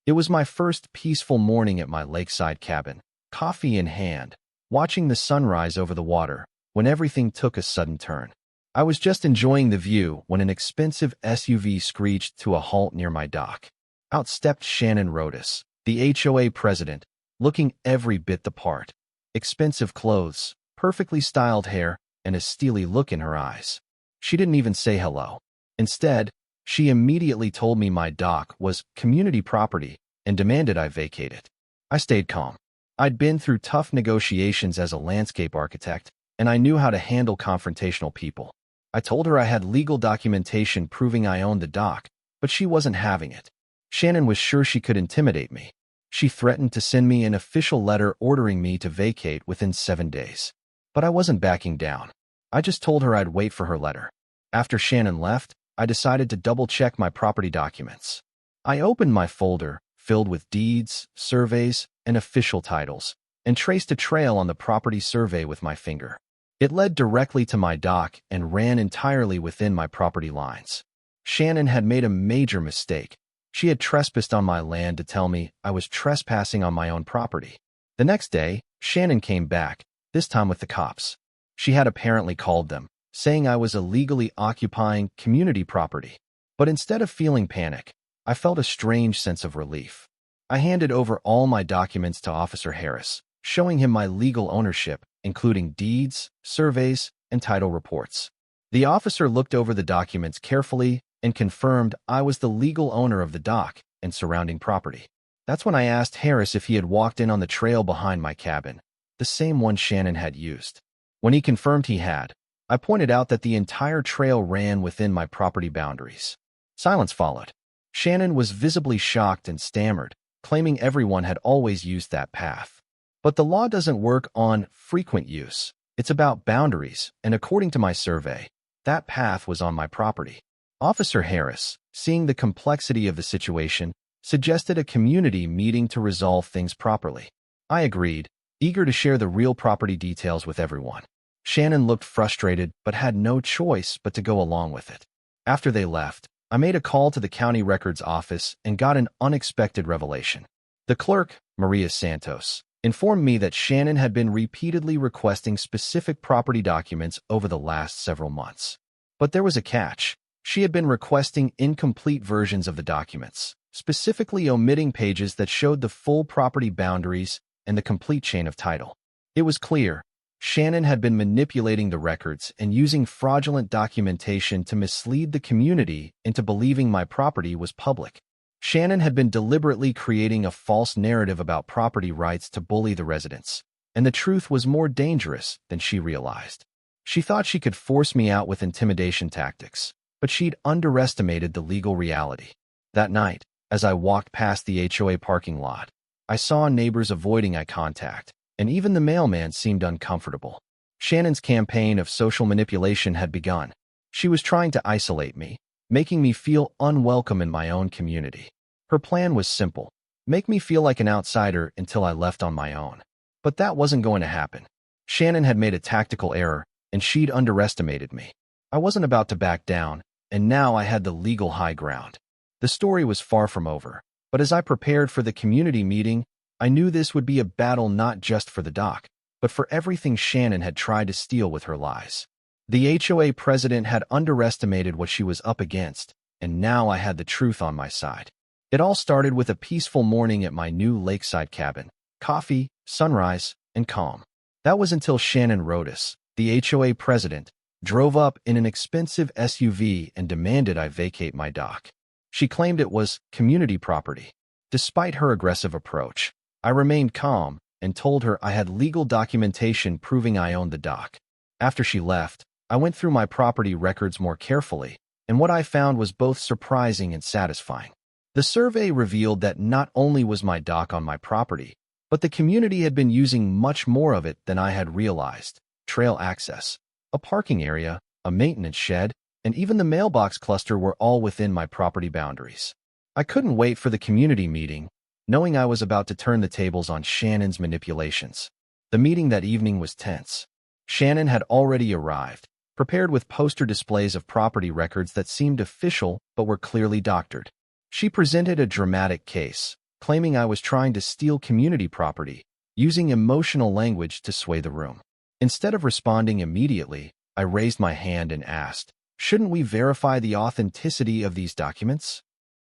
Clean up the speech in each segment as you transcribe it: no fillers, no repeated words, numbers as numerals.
It was my first peaceful morning at my lakeside cabin, coffee in hand, watching the sunrise over the water, when everything took a sudden turn. I was just enjoying the view when an expensive SUV screeched to a halt near my dock. Out stepped Shannon Rodas, the HOA president, looking every bit the part. Expensive clothes, perfectly styled hair, and a steely look in her eyes. She didn't even say hello. Instead, she immediately told me my dock was community property and demanded I vacate it. I stayed calm. I'd been through tough negotiations as a landscape architect, and I knew how to handle confrontational people. I told her I had legal documentation proving I owned the dock, but she wasn't having it. Shannon was sure she could intimidate me. She threatened to send me an official letter ordering me to vacate within 7 days. But I wasn't backing down. I just told her I'd wait for her letter. After Shannon left, I decided to double-check my property documents. I opened my folder, filled with deeds, surveys, and official titles, and traced a trail on the property survey with my finger. It led directly to my dock and ran entirely within my property lines. Shannon had made a major mistake. She had trespassed on my land to tell me I was trespassing on my own property. The next day, Shannon came back, this time with the cops. She had apparently called them, saying I was illegally occupying community property. But instead of feeling panic, I felt a strange sense of relief. I handed over all my documents to Officer Harris, showing him my legal ownership, including deeds, surveys, and title reports. The officer looked over the documents carefully and confirmed I was the legal owner of the dock and surrounding property. That's when I asked Harris if he had walked in on the trail behind my cabin, the same one Shannon had used. When he confirmed he had, I pointed out that the entire trail ran within my property boundaries. Silence followed. Shannon was visibly shocked and stammered, claiming everyone had always used that path. But the law doesn't work on frequent use. It's about boundaries, and according to my survey, that path was on my property. Officer Harris, seeing the complexity of the situation, suggested a community meeting to resolve things properly. I agreed, eager to share the real property details with everyone. Shannon looked frustrated but had no choice but to go along with it. After they left, I made a call to the county records office and got an unexpected revelation. The clerk, Maria Santos, informed me that Shannon had been repeatedly requesting specific property documents over the last several months. But there was a catch. She had been requesting incomplete versions of the documents, specifically omitting pages that showed the full property boundaries and the complete chain of title. It was clear Shannon had been manipulating the records and using fraudulent documentation to mislead the community into believing my property was public. Shannon had been deliberately creating a false narrative about property rights to bully the residents, and the truth was more dangerous than she realized. She thought she could force me out with intimidation tactics, but she'd underestimated the legal reality. That night, as I walked past the HOA parking lot, I saw neighbors avoiding eye contact, and even the mailman seemed uncomfortable. Shannon's campaign of social manipulation had begun. She was trying to isolate me, making me feel unwelcome in my own community. Her plan was simple: make me feel like an outsider until I left on my own. But that wasn't going to happen. Shannon had made a tactical error, and she'd underestimated me. I wasn't about to back down, and now I had the legal high ground. The story was far from over, but as I prepared for the community meeting, I knew this would be a battle not just for the dock, but for everything Shannon had tried to steal with her lies. The HOA president had underestimated what she was up against, and now I had the truth on my side. It all started with a peaceful morning at my new lakeside cabin. Coffee, sunrise, and calm. That was until Shannon Rodas, the HOA president, drove up in an expensive SUV and demanded I vacate my dock. She claimed it was community property. Despite her aggressive approach, I remained calm and told her I had legal documentation proving I owned the dock. After she left, I went through my property records more carefully, and what I found was both surprising and satisfying. The survey revealed that not only was my dock on my property, but the community had been using much more of it than I had realized. Trail access, a parking area, a maintenance shed, and even the mailbox cluster were all within my property boundaries. I couldn't wait for the community meeting, knowing I was about to turn the tables on Shannon's manipulations. The meeting that evening was tense. Shannon had already arrived, prepared with poster displays of property records that seemed official but were clearly doctored. She presented a dramatic case, claiming I was trying to steal community property, using emotional language to sway the room. Instead of responding immediately, I raised my hand and asked, "Shouldn't we verify the authenticity of these documents?"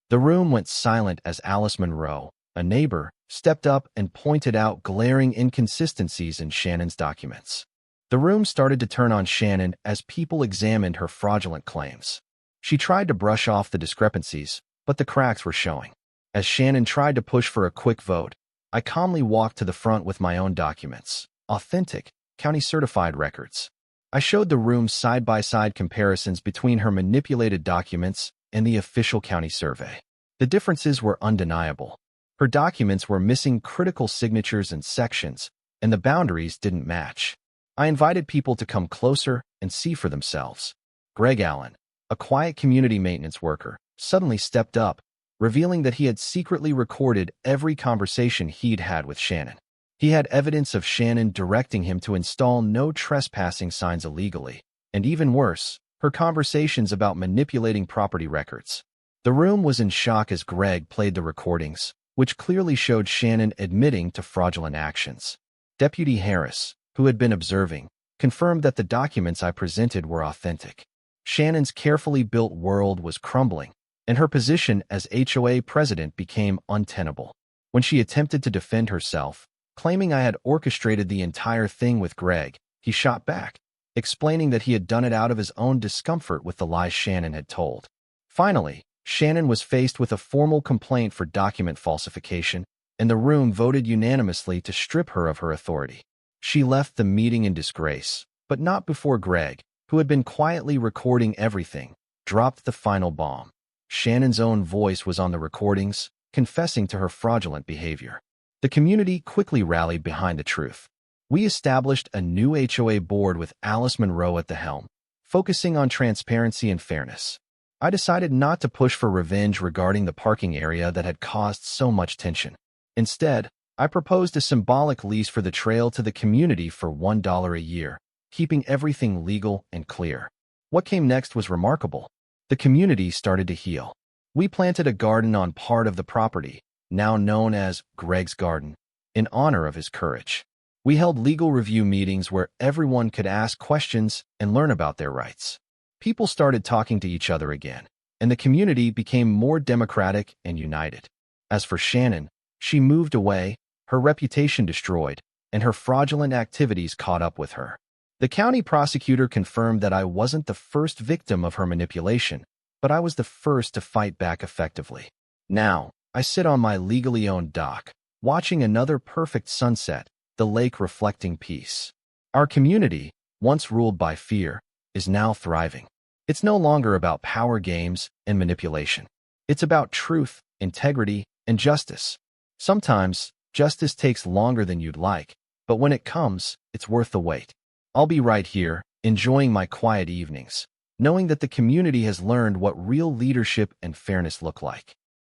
The room went silent as Alice Monroe, a neighbor, stepped up and pointed out glaring inconsistencies in Shannon's documents. The room started to turn on Shannon as people examined her fraudulent claims. She tried to brush off the discrepancies, but the cracks were showing. As Shannon tried to push for a quick vote, I calmly walked to the front with my own documents, authentic, county-certified records. I showed the room side-by-side comparisons between her manipulated documents and the official county survey. The differences were undeniable. Her documents were missing critical signatures and sections, and the boundaries didn't match. I invited people to come closer and see for themselves. Greg Allen, a quiet community maintenance worker, suddenly stepped up, revealing that he had secretly recorded every conversation he'd had with Shannon. He had evidence of Shannon directing him to install no trespassing signs illegally, and even worse, her conversations about manipulating property records. The room was in shock as Greg played the recordings, which clearly showed Shannon admitting to fraudulent actions. Deputy Harris, who had been observing, confirmed that the documents I presented were authentic. Shannon's carefully built world was crumbling, and her position as HOA president became untenable. When she attempted to defend herself, claiming I had orchestrated the entire thing with Greg, he shot back, explaining that he had done it out of his own discomfort with the lies Shannon had told. Finally, Shannon was faced with a formal complaint for document falsification, and the room voted unanimously to strip her of her authority. She left the meeting in disgrace, but not before Greg, who had been quietly recording everything, dropped the final bomb. Shannon's own voice was on the recordings, confessing to her fraudulent behavior. The community quickly rallied behind the truth. We established a new HOA board with Alice Monroe at the helm, focusing on transparency and fairness. I decided not to push for revenge regarding the parking area that had caused so much tension. Instead, I proposed a symbolic lease for the trail to the community for $1 a year, keeping everything legal and clear. What came next was remarkable. The community started to heal. We planted a garden on part of the property, now known as Greg's Garden, in honor of his courage. We held legal review meetings where everyone could ask questions and learn about their rights. People started talking to each other again, and the community became more democratic and united. As for Shannon, she moved away, her reputation destroyed, and her fraudulent activities caught up with her. The county prosecutor confirmed that I wasn't the first victim of her manipulation, but I was the first to fight back effectively. Now, I sit on my legally owned dock, watching another perfect sunset, the lake reflecting peace. Our community, once ruled by fear, is now thriving. It's no longer about power games and manipulation. It's about truth, integrity, and justice. Sometimes, justice takes longer than you'd like, but when it comes, it's worth the wait. I'll be right here, enjoying my quiet evenings, knowing that the community has learned what real leadership and fairness look like.